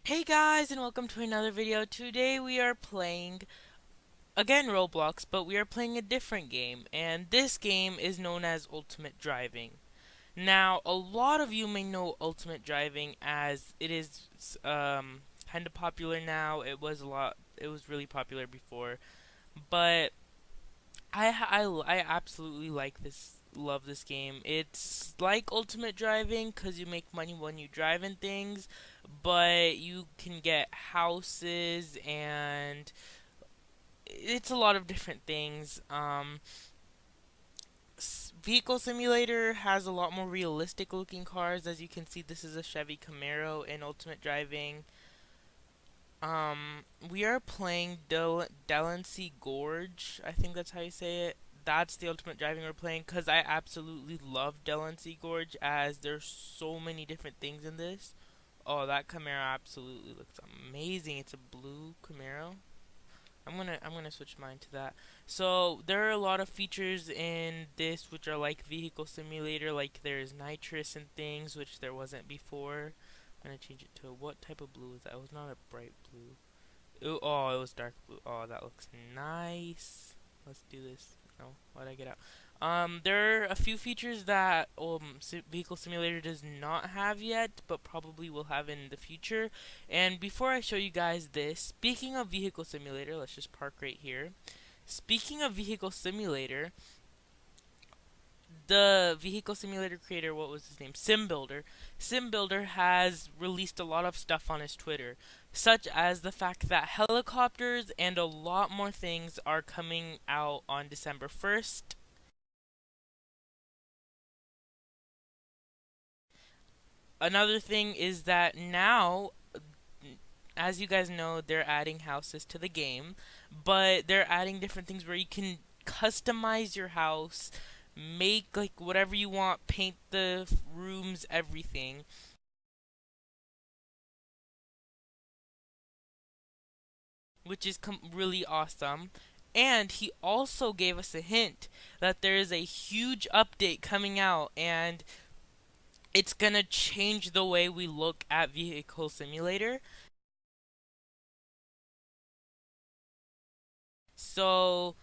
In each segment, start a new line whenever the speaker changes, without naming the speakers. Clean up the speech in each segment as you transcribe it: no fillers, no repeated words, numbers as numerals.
Hey guys, and welcome to another video. Today we are playing again Roblox, but we are playing a different game, and this game is known as Ultimate Driving. Now, a lot of you may know Ultimate Driving as it is kind of popular now. It was really popular before, but I absolutely love this game. It's like Ultimate Driving because you make money when you drive in things, but you can get houses and it's a lot of different things. Vehicle Simulator has a lot more realistic looking cars. As you can see, this is a Chevy Camaro in Ultimate Driving. We are playing Delancey Gorge. I think that's how you say it. That's the Ultimate Driving we're playing because I absolutely love Delancey Gorge as there's so many different things in this. Oh, that Camaro absolutely looks amazing. It's a blue Camaro. I'm gonna switch mine to that. So there are a lot of features in this which are like Vehicle Simulator, like there's nitrous and things which there wasn't before. I'm gonna change it to what type of blue is that? It was not a bright blue. Ooh, oh, it was dark blue. Oh, that looks nice. Let's do this. No, why'd I get out? There are a few features that Vehicle Simulator does not have yet, but probably will have in the future. And before I show you guys this, speaking of Vehicle Simulator, let's just park right here. Speaking of Vehicle Simulator, the Vehicle Simulator creator, what was his name? SimBuilder has released a lot of stuff on his Twitter, such as the fact that helicopters and a lot more things are coming out on December 1st. Another thing is that now, as you guys know, they're adding houses to the game, but they're adding different things where you can customize your house, make like whatever you want, paint the rooms, everything, which is really awesome. And he also gave us a hint that there is a huge update coming out, and it's gonna change the way we look at Vehicle Simulator. So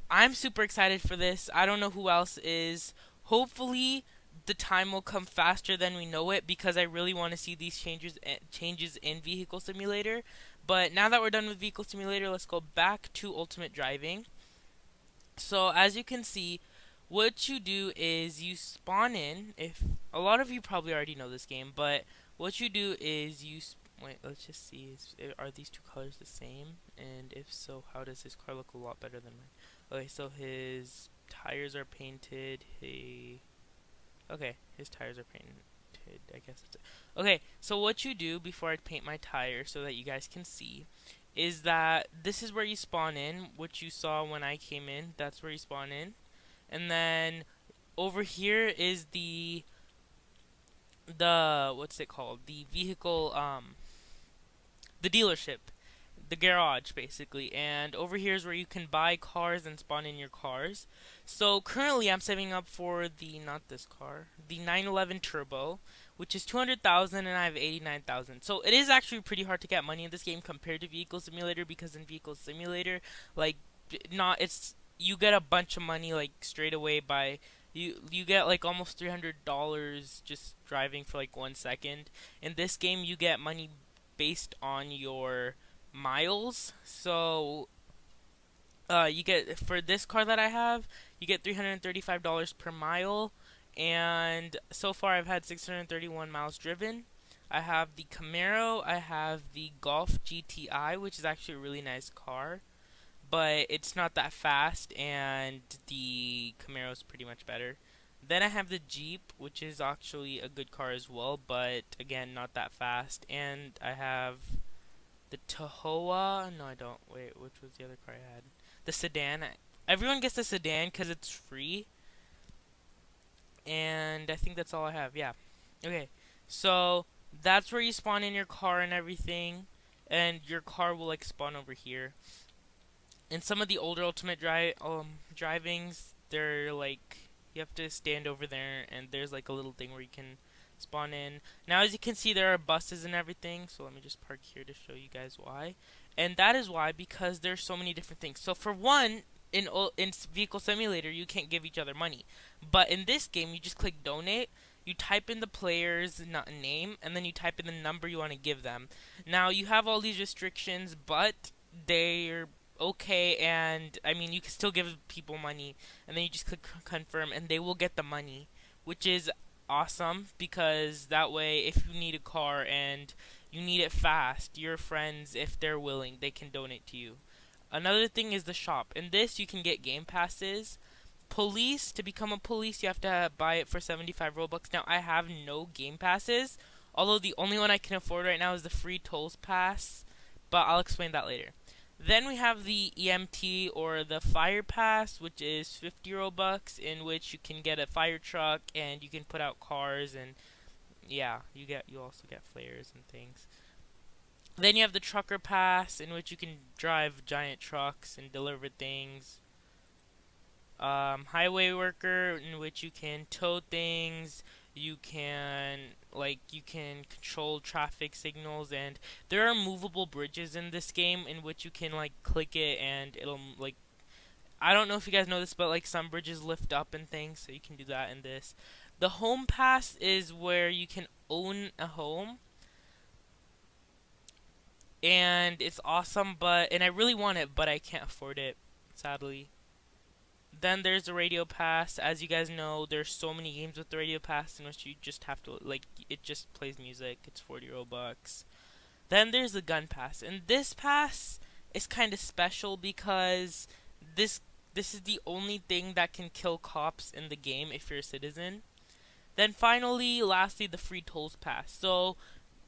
I'm super excited for this. I don't know who else is. Hopefully, the time will come faster than we know it because I really want to see these changes in Vehicle Simulator. But now that we're done with Vehicle Simulator, let's go back to Ultimate Driving. So as you can see, what you do is you spawn in. If a lot of you probably already know this game, but what you do is wait. Let's just see. Are these two colors the same? And if so, how does his car look a lot better than mine? Okay, so his tires are painted. Okay, his tires are painted. I guess that's it. Okay, so what you do before I paint my tire so that you guys can see is that this is where you spawn in, which you saw when I came in. That's where you spawn in. And then over here is the what's it called? The vehicle the dealership, the garage basically. And over here is where you can buy cars and spawn in your cars. So currently I'm saving up for the not this car, the 911 Turbo, which is 200,000 and I have 89,000. So it is actually pretty hard to get money in this game compared to Vehicle Simulator because in Vehicle Simulator, like not it's you get a bunch of money like straight away by you get like almost $300 just driving for like 1 second. In this game, you get money based on your miles. So you get for this car that I have, you get $335 per mile, and so far I've had 631 miles driven. I have the Camaro, I have the Golf GTI, which is actually a really nice car, but it's not that fast, and the Camaro is pretty much better. Then I have the Jeep, which is actually a good car as well, but again, not that fast. And I have the Tahoe. No, I don't. Wait, which was the other car I had? The sedan. Everyone gets the sedan because it's free. And I think that's all I have. Yeah. Okay. So that's where you spawn in your car and everything. And your car will like spawn over here. In some of the older Ultimate drivings, they're like you have to stand over there, and there's like a little thing where you can spawn in. Now, as you can see, there are buses and everything. So let me just park here to show you guys why. And that is why, because there's so many different things. So for one, in Vehicle Simulator, you can't give each other money. But in this game, you just click donate. You type in the player's name, and then you type in the number you want to give them. Now, you have all these restrictions, but they're okay, and I mean, you can still give people money, and then you just click confirm, and they will get the money, which is awesome because that way, if you need a car and you need it fast, your friends, if they're willing, they can donate to you. Another thing is the shop. In this, you can get game passes. Police, to become a police, you have to buy it for 75 Robux. Now, I have no game passes, although the only one I can afford right now is the free tolls pass, but I'll explain that later. Then we have the EMT or the fire pass, which is 50 Robux, in which you can get a fire truck and you can put out cars, and yeah, you also get flares and things. Then you have the trucker pass, in which you can drive giant trucks and deliver things. Highway worker, in which you can tow things, you can control traffic signals, and there are movable bridges in this game in which you can like click it and it'll like, I don't know if you guys know this, but like some bridges lift up and things, so you can do that in this. The home pass is where you can own a home, and it's awesome, and I really want it, but I can't afford it, sadly. Then there's the radio pass. As you guys know, there's so many games with the radio pass in which you just have to like, it just plays music. It's 40 Robux. Then there's the gun pass, and this pass is kind of special because this this is the only thing that can kill cops in the game if you're a citizen. Then finally, lastly, the free tolls pass. So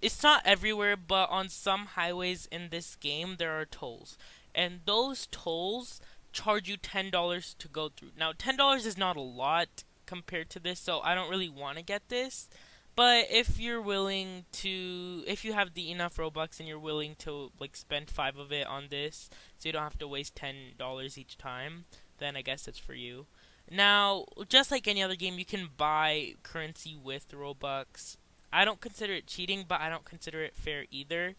it's not everywhere, but on some highways in this game there are tolls, and those tolls charge you $10 to go through. Now, $10 is not a lot compared to this, so I don't really want to get this. But if you're willing to, if you have the enough Robux and you're willing to like spend 5 of it on this, so you don't have to waste $10 each time, then I guess it's for you. Now, just like any other game, you can buy currency with Robux. I don't consider it cheating, but I don't consider it fair either.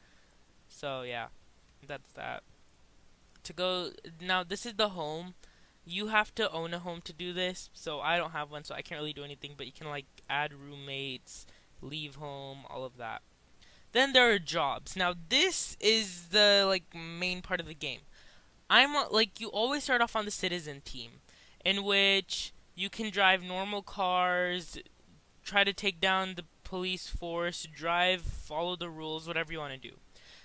So yeah, that's that. To go now, this is the home. You have to own a home to do this, so I don't have one, so I can't really do anything, but you can like add roommates, leave home, all of that. Then there are jobs. Now this is the like main part of the game. Like, you always start off on the citizen team, in which you can drive normal cars, try to take down the police force, drive, follow the rules, whatever you want to do.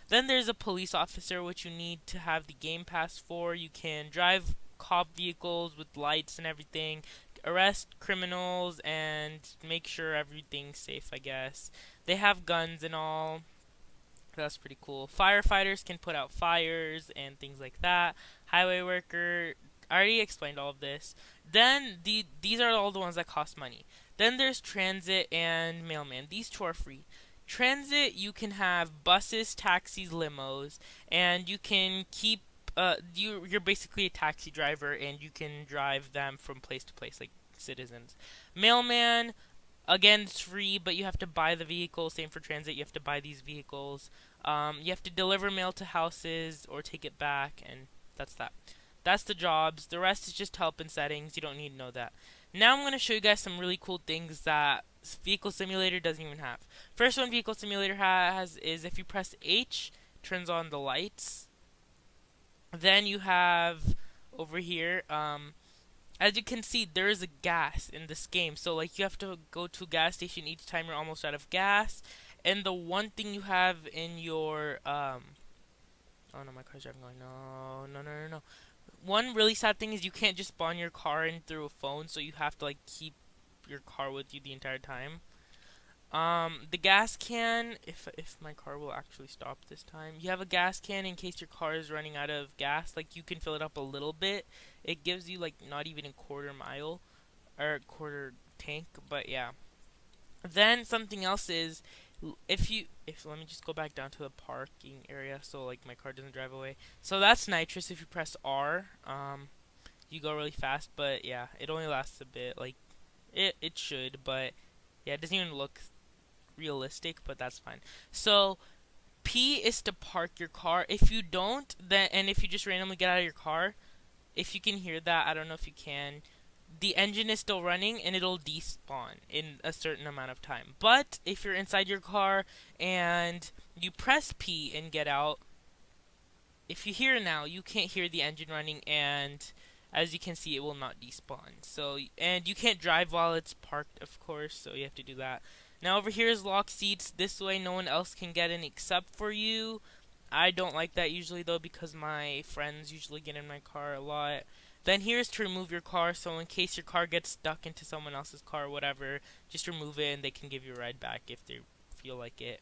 Then there's a police officer, which you need to have the game pass for. You can drive cop vehicles with lights and everything, arrest criminals, and make sure everything's safe, I guess. They have guns and all. That's pretty cool. Firefighters can put out fires and things like that. Highway worker, I already explained all of this. Then these are all the ones that cost money. Then there's transit and mailman. These two are free. Transit, you can have buses, taxis, limos, and you can keep you're basically a taxi driver, and you can drive them from place to place like citizens. Mailman, again, it's free, but you have to buy the vehicle. Same for transit, you have to buy these vehicles. You have to deliver mail to houses or take it back, and that's that. That's the jobs. The rest is just help and settings. You don't need to know that. Now I'm going to show you guys some really cool things that Vehicle Simulator doesn't even have. First one Vehicle Simulator has is if you press H, turns on the lights. Then you have over here, as you can see, there is a gas in this game. So like, you have to go to a gas station each time you're almost out of gas. And the one thing you have in your oh no, my car's driving. Going, no. One really sad thing is you can't just spawn your car in through a phone, so you have to like keep your car with you the entire time. The gas can, if my car will actually stop this time, you have a gas can in case your car is running out of gas. Like, you can fill it up a little bit. It gives you like not even a quarter mile or quarter tank, but yeah. Then something else is, if let me just go back down to the parking area so like my car doesn't drive away. So that's nitrous. If you press R, you go really fast, but yeah, it only lasts a bit. Like, it should, but yeah, it doesn't even look realistic, but that's fine. So P is to park your car. If you don't, then and if you just randomly get out of your car, if you can hear that, I don't know if you can. The engine is still running and it'll despawn in a certain amount of time. But if you're inside your car and you press P and get out, if you hear now, you can't hear the engine running, and as you can see, it will not despawn. So, and you can't drive while it's parked, of course, so you have to do that. Now over here is lock seats. This way no one else can get in except for you. I don't like that usually though, because my friends usually get in my car a lot. Then here's to remove your car, so in case your car gets stuck into someone else's car or whatever, just remove it and they can give you a ride back if they feel like it.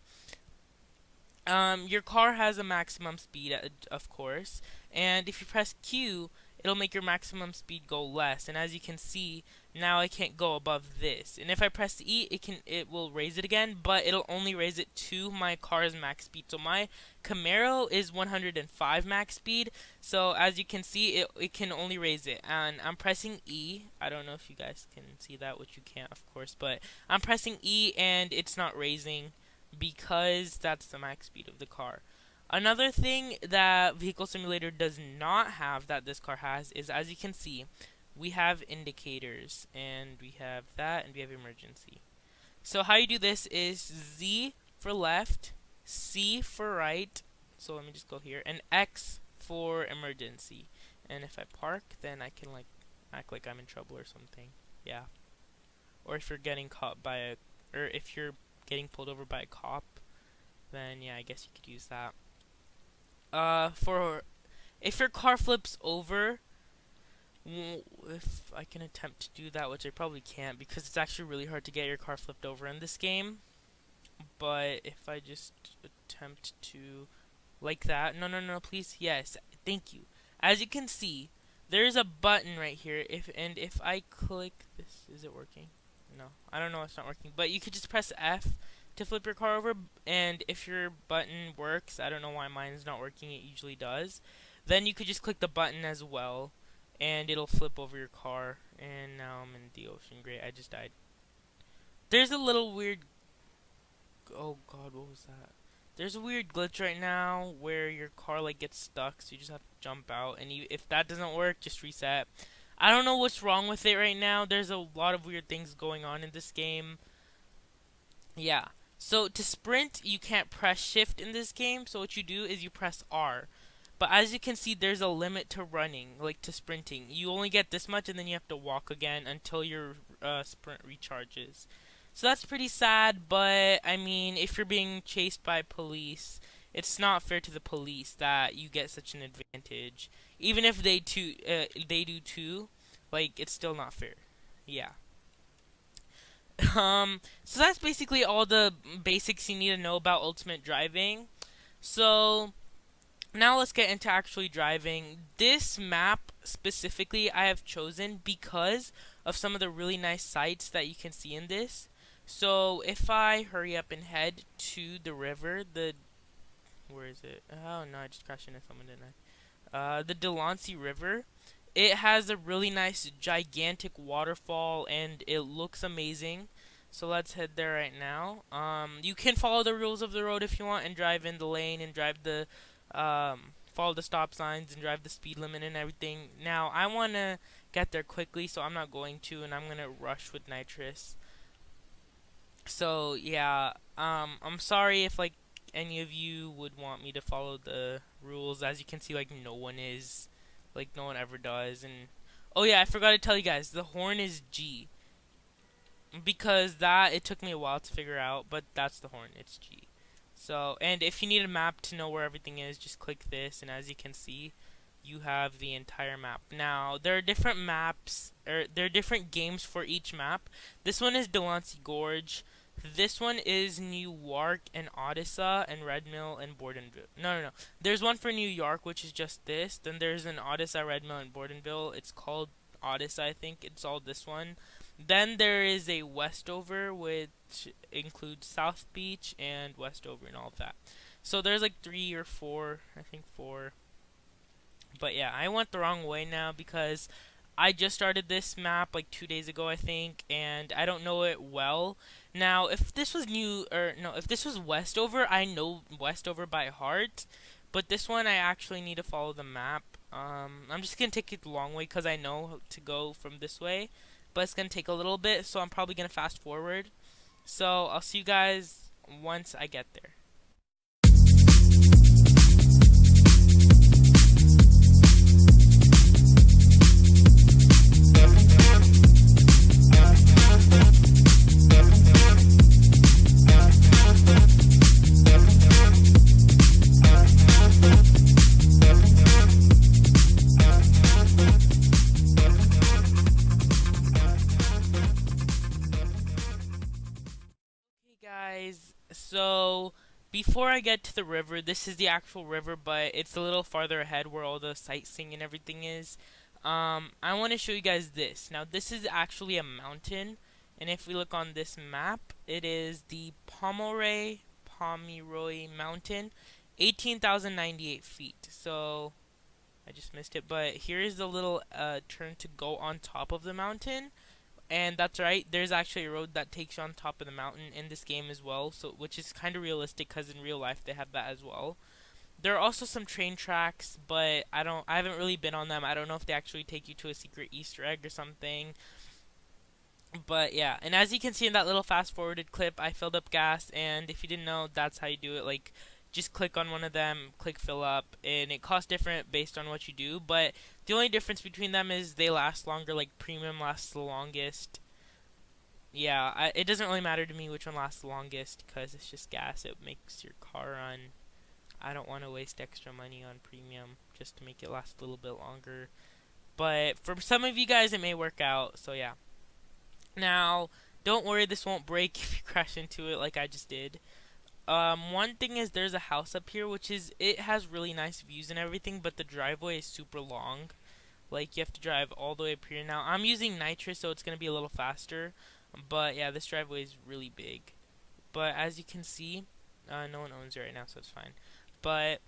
Your car has a maximum speed, of course, and if you press Q, it'll make your maximum speed go less. And as you can see, now I can't go above this. And if I press E, it will raise it again, but it'll only raise it to my car's max speed. So my Camaro is 105 max speed. So as you can see, it can only raise it. And I'm pressing E. I don't know if you guys can see that, which you can't, of course, but I'm pressing E and it's not raising, because that's the max speed of the car. Another thing that Vehicle Simulator does not have that this car has is, as you can see, we have indicators, and we have that, and we have emergency. So how you do this is Z for left, C for right, so let me just go here, and X for emergency. And if I park, then I can like act like I'm in trouble or something. Yeah. Or if you're getting caught by or if you're getting pulled over by a cop, then yeah, I guess you could use that. For if your car flips over, if I can attempt to do that, which I probably can't because it's actually really hard to get your car flipped over in this game. But if I just attempt to, like that, no, please, yes, thank you. As you can see, there's a button right here. If I click this, is it working? No, I don't know, it's not working. But you could just press F to flip your car over, and if your button works, I don't know why mine's not working, it usually does, then you could just click the button as well, and it'll flip over your car. And now I'm in the ocean. Great, I just died. There's a little weird, oh god, what was that? There's a weird glitch right now where your car like gets stuck, so you just have to jump out, and if that doesn't work, just reset. I don't know what's wrong with it right now. There's a lot of weird things going on in this game. Yeah. So to sprint, you can't press shift in this game. So what you do is you press R. But as you can see, there's a limit to running, like to sprinting. You only get this much, and then you have to walk again until your sprint recharges. So that's pretty sad, but I mean, if you're being chased by police, it's not fair to the police that you get such an advantage. Even if they do too, like, it's still not fair. Yeah. So that's basically all the basics you need to know about Ultimate Driving. So now let's get into actually driving. This map specifically I have chosen because of some of the really nice sights that you can see in this. So if I hurry up and head to the river, where is it? Oh no, I just crashed into someone, didn't I? The Delancey River. It has a really nice gigantic waterfall and it looks amazing. So let's head there right now. You can follow the rules of the road if you want and drive in the lane and drive the follow the stop signs and drive the speed limit and everything. Now I want to get there quickly, so I'm not going to, and I'm going to rush with nitrous. So yeah, I'm sorry if like any of you would want me to follow the rules. As you can see, like no one is, like no one ever does. And oh yeah, I forgot to tell you guys, the horn is G, because that it took me a while to figure out, but that's the horn, it's G. So, and if you need a map to know where everything is, just click this, and as you can see, you have the entire map. Now, there are different maps, or there are different games for each map. This one is Delancey Gorge. This one is New York and Odessa and Red Mill and Bordenville. No. There's one for New York, which is just this. Then there's an Odessa, Red Mill, and Bordenville. It's called Odessa, I think. It's all this one. Then there is a Westover, which includes South Beach and Westover and all of that. So there's like 3 or 4, I think 4. But yeah, I went the wrong way now because I just started this map like 2 days ago, I think, and I don't know it well. Now, if this was new, or no, if this was Westover, I know Westover by heart, but this one I actually need to follow the map. I'm just gonna take it the long way because I know to go from this way, but it's gonna take a little bit, so I'm probably gonna fast forward. So I'll see you guys once I get there. Hey guys, so before I get to the river, this is the actual river, but it's a little farther ahead where all the sightseeing and everything is. I want to show you guys this. Now, this is actually a mountain, and if we look on this map, it is the Pomeroy Mountain, 18,098 feet. So, I just missed it, but here is the little turn to go on top of the mountain. And that's right, there's actually a road that takes you on top of the mountain in this game as well, so which is kind of realistic because in real life they have that as well. There are also some train tracks, but I haven't really been on them. I don't know if they actually take you to a secret Easter egg or something. But yeah, and as you can see in that little fast forwarded clip, I filled up gas, and if you didn't know, that's how you do it. Like, just click on one of them, click fill up, and it costs different based on what you do. But the only difference between them is they last longer. Like premium lasts the longest. Yeah, it doesn't really matter to me which one lasts the longest because it's just gas. It makes your car run. I don't want to waste extra money on premium just to make it last a little bit longer. But for some of you guys, it may work out. So yeah. Now, don't worry, this won't break if you crash into it like I just did. One thing is there's a house up here, which is it has really nice views and everything, but the driveway is super long. Like you have to drive all the way up here. Now I'm using nitrous, so it's gonna be a little faster. But yeah, this driveway is really big. But as you can see, no one owns it right now, so it's fine. But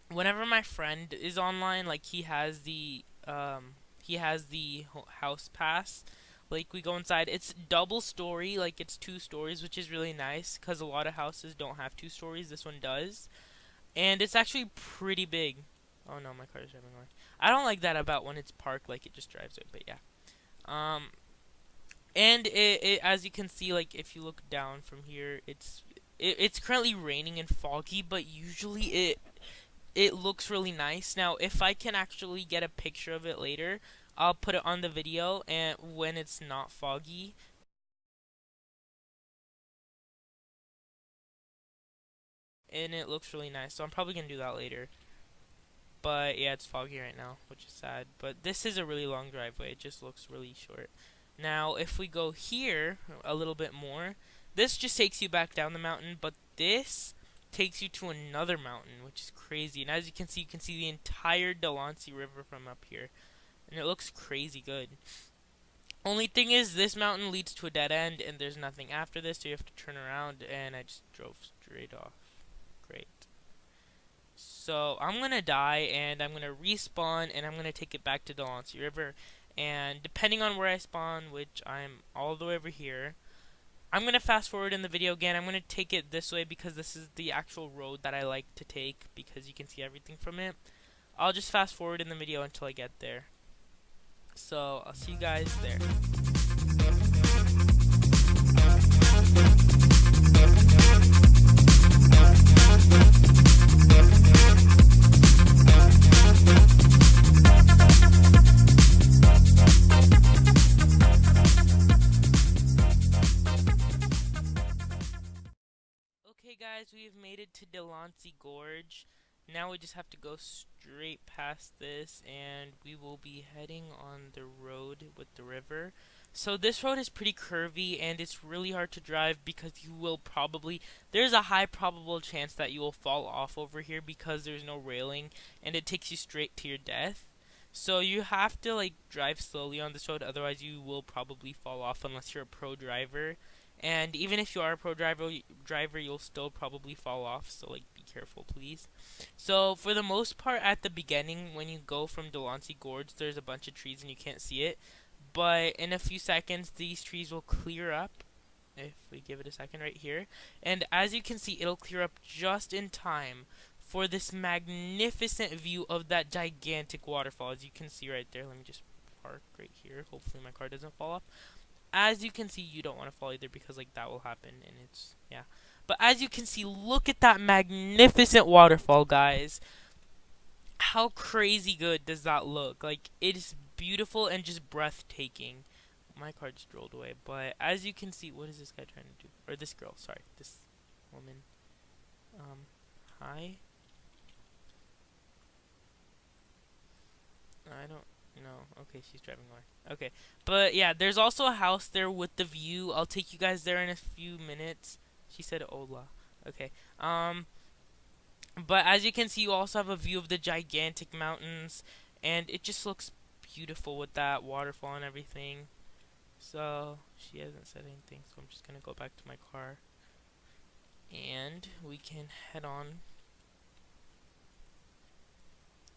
whenever my friend is online, like he has the house pass. Like we go inside, it's double story, like it's 2 stories, which is really nice because a lot of houses don't have 2 stories. This one does, and it's actually pretty big. Oh no, my car is driving away. I don't like that about when it's parked, like it just drives away. But yeah, um, and as you can see, like if you look down from here, it's currently raining and foggy, but usually it looks really nice. Now, if I can actually get a picture of it later, I'll put it on the video and when it's not foggy, and it looks really nice. So I'm probably gonna do that later. But yeah, it's foggy right now, which is sad. But this is a really long driveway. It just looks really short. Now, if we go here a little bit more, this just takes you back down the mountain, but this takes you to another mountain, which is crazy. And as you can see the entire Delancey River from up here. And it looks crazy good. Only thing is, this mountain leads to a dead end, and there's nothing after this, so you have to turn around, and I just drove straight off. Great. So, I'm gonna die, and I'm gonna respawn, and I'm gonna take it back to Delancey River. And depending on where I spawn, which I'm all the way over here, I'm gonna fast forward in the video again. I'm gonna take it this way because this is the actual road that I like to take because you can see everything from it. I'll just fast forward in the video until I get there. So, I'll see you guys there. Okay guys, we've made it to Delancey Gorge. Now we just have to go straight past this and we will be heading on the road with the river. So this road is pretty curvy and it's really hard to drive because you will probably, there's a high probable chance that you will fall off over here because there's no railing and it takes you straight to your death. So you have to like drive slowly on this road, otherwise you will probably fall off unless you're a pro driver. And even if you are a pro driver, you'll still probably fall off. So like, be careful, please. So for the most part, at the beginning, when you go from Delancey Gorge, there's a bunch of trees and you can't see it. But in a few seconds, these trees will clear up, if we give it a second right here. And as you can see, it'll clear up just in time for this magnificent view of that gigantic waterfall. As you can see right there, let me just park right here. Hopefully my car doesn't fall off. As you can see, you don't want to fall either because like that will happen, and it's, yeah. But as you can see, look at that magnificent waterfall, guys. How crazy good does that look? Like, it is beautiful and just breathtaking. My car just rolled away, but as you can see, what is this guy trying to do? Or this girl, sorry, this woman. Hi? I don't know. Okay, she's driving away. Okay, but yeah, there's also a house there with the view. I'll take you guys there in a few minutes. She said hola. Okay, but as you can see, you also have a view of the gigantic mountains, and it just looks beautiful with that waterfall and everything. So, she hasn't said anything, so I'm just gonna go back to my car. And we can head on.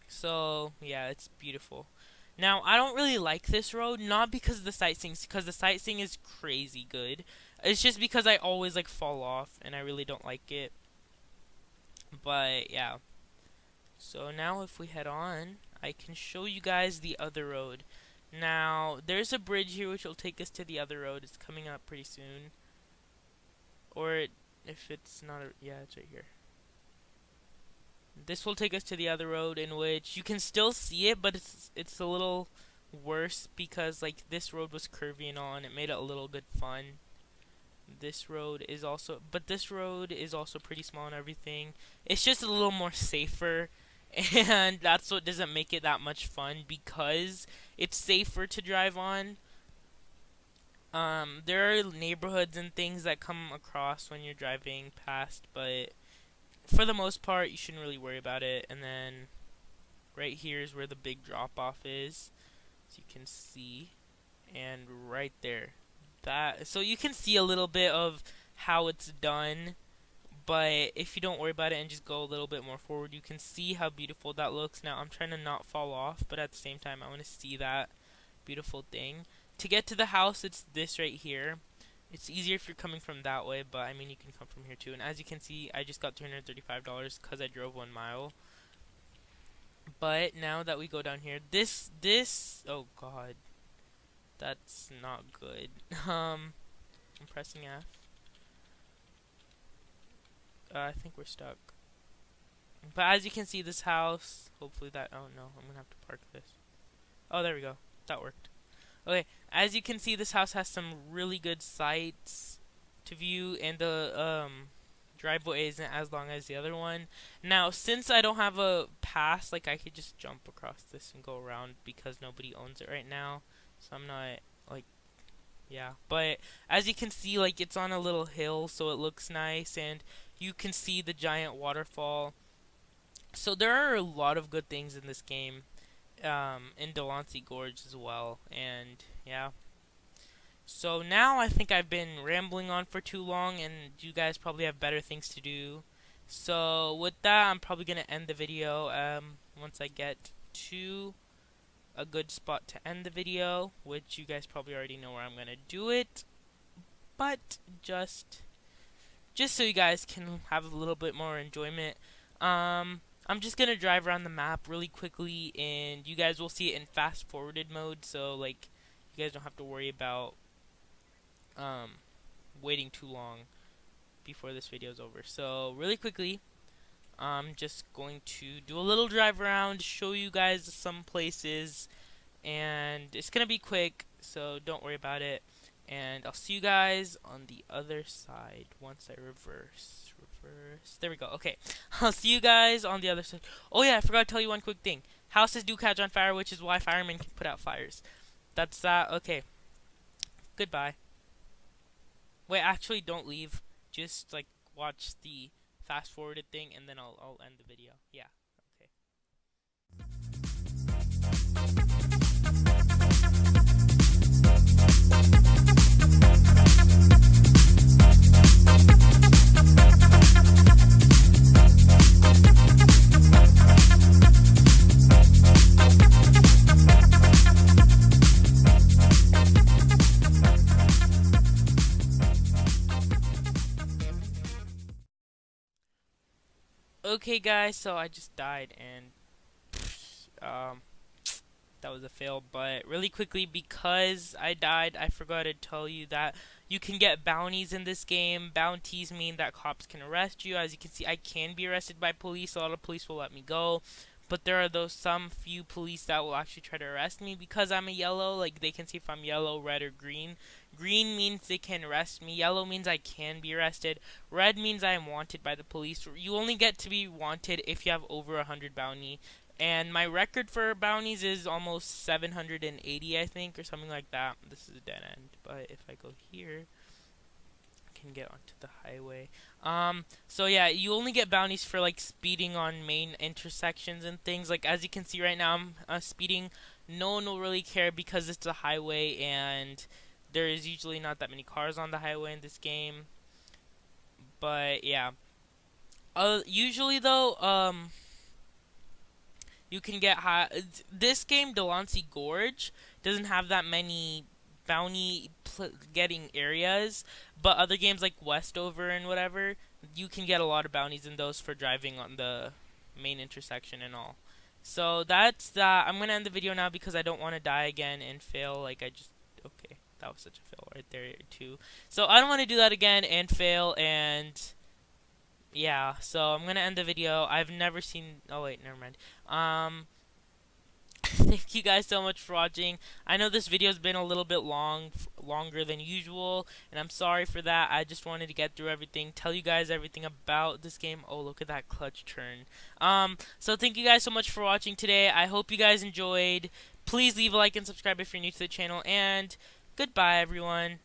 So, yeah, it's beautiful. Now, I don't really like this road, not because of the sightseeing, because the sightseeing is crazy good. It's just because I always, like, fall off, and I really don't like it. But, yeah. So, now if we head on, I can show you guys the other road. Now, there's a bridge here which will take us to the other road. It's coming up pretty soon. Or, if it's not, yeah, it's right here. This will take us to the other road, in which you can still see it, but it's a little worse because, like, this road was curvy and all, and it made it a little bit fun. This road is also pretty small and everything. It's just a little more safer. And that's what doesn't make it that much fun, because it's safer to drive on. There are neighborhoods and things that come across when you're driving past, but for the most part, you shouldn't really worry about it. And then right here is where the big drop-off is, as you can see. And right there. So you can see a little bit of how it's done. But if you don't worry about it and just go a little bit more forward, you can see how beautiful that looks. Now, I'm trying to not fall off, but at the same time, I want to see that beautiful thing. To get to the house, it's this right here. It's easier if you're coming from that way, but I mean, you can come from here too. And as you can see, I just got $335 because I drove 1 mile. But now that we go down here, oh god, that's not good. I'm pressing F. I think we're stuck. But as you can see, this house, hopefully that, oh no, I'm gonna have to park this. Oh, there we go. That worked. Okay, as you can see, this house has some really good sights to view, and the driveway isn't as long as the other one. Now, since I don't have a pass, like, I could just jump across this and go around because nobody owns it right now. So I'm not, like, yeah. But as you can see, like, it's on a little hill, so it looks nice, and you can see the giant waterfall. So there are a lot of good things in this game, in Delancey Gorge as well, and yeah. So now I think I've been rambling on for too long, and you guys probably have better things to do. So with that, I'm probably gonna end the video once I get to a good spot to end the video, which you guys probably already know where I'm gonna do it, but just so you guys can have a little bit more enjoyment, I'm just gonna drive around the map really quickly, and you guys will see it in fast forwarded mode, so like you guys don't have to worry about waiting too long before this video is over. So really quickly, I'm just going to do a little drive around, show you guys some places, and it's gonna be quick, so don't worry about it. And I'll see you guys on the other side once I reverse. There we go. Okay, I'll see you guys on the other side. Oh yeah, I forgot to tell you one quick thing. Houses do catch on fire, which is why firemen can put out fires. That's that. Okay. Goodbye. Wait, actually, don't leave. Just like watch the fast forwarded thing, and then I'll end the video. Yeah. Okay. Okay, guys, so I just died, and um, that was a fail. But really quickly, because I died, I forgot to tell you that you can get bounties in this game. Bounties mean that cops can arrest you. As you can see, I can be arrested by police. A lot of police will let me go. But there are those some few police that will actually try to arrest me because I'm a yellow. Like, they can see if I'm yellow, red, or green. Green means they can arrest me. Yellow means I can be arrested. Red means I am wanted by the police. You only get to be wanted if you have over 100 bounty. And my record for bounties is almost 780, I think, or something like that. This is a dead end. But if I go here, I can get onto the highway. So yeah, you only get bounties for like speeding on main intersections and things. Like, as you can see right now, I'm speeding. No one will really care because it's a highway and there is usually not that many cars on the highway in this game. But yeah. Usually though, you can get high. This game, Delancey Gorge, doesn't have that many bounty getting areas, but other games like Westover and whatever, you can get a lot of bounties in those for driving on the main intersection and all. So that's that. I'm gonna end the video now because I don't want to die again and fail. Like, I just okay, that was such a fail right there too. So I don't want to do that again and fail and yeah, so I'm gonna end the video. I've never seen. Oh wait, never mind. Thank you guys so much for watching. I know this video's been a little bit longer than usual, and I'm sorry for that. I just wanted to get through everything, tell you guys everything about this game. Oh, look at that clutch turn. So thank you guys so much for watching today. I hope you guys enjoyed. Please leave a like and subscribe if you're new to the channel, and goodbye, everyone.